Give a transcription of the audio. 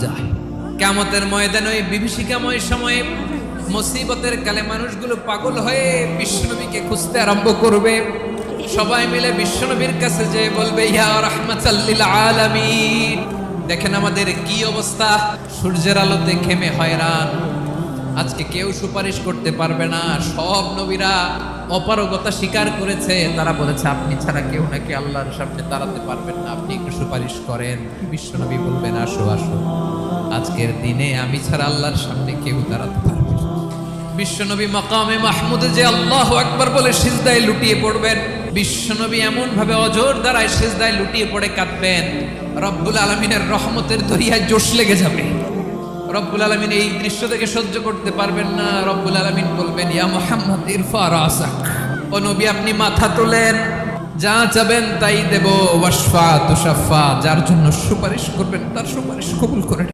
যায়। কিয়ামতের ময়দানে ওই বিভীষিকাময় সময়ে মুসিবতের কালে মানুষগুলো পাগল হয়ে বিশ্বনবীকে খুঁজতে আরম্ভ করবে। সবাই মিলে বিশ্বনবীর কাছে যেয়ে বলবে, ইয়া রাহমাতাল লিল আলামিন, দেখেন আমাদের কি অবস্থা, সূর্যের আলোতে ঘেমে হয়রান, আজকে কেউ সুপারিশ করতে পারবে না। সব নবীরা অপারগতা স্বীকার করেছে, তারা বলেছে আপনি ছাড়া কেউ নাকি আল্লাহর সামনে দাঁড়াতে পারবেন না, আপনি একটু সুপারিশ করেন। বিশ্বনবী বলবেন, আসো আসো, আজকের দিনে আমি ছাড়া আল্লাহর সামনে কেউ দাঁড়াতে পারবে না। বিশ্বনবী মাকামে মাহমুদে যে আল্লাহু আকবার বলে সিজদায় লুটিয়ে পড়বেন, বিশ্বনবী এমন ভাবে অজর দ্বারায় সিজদায় লুটিয়ে পড়ে কাঁদবেন, রব্বুল আলামিনের রহমতের দরিয়ায় জোশ লেগে যাবে। রব্বুল আলামিন এই দৃশ্য থেকে সহ্য করতে পারবেন না। রব্বুল আলামিন বলবেন, ইয়া মুহাম্মদ ইরফা রাসাক, ও নবী আপনি মাথা তোলেন, যা চাবেন তাই দেব, ওয়াশফা তুশাফা, যার জন্য সুপারিশ করবেন তার সুপারিশ কবুল করে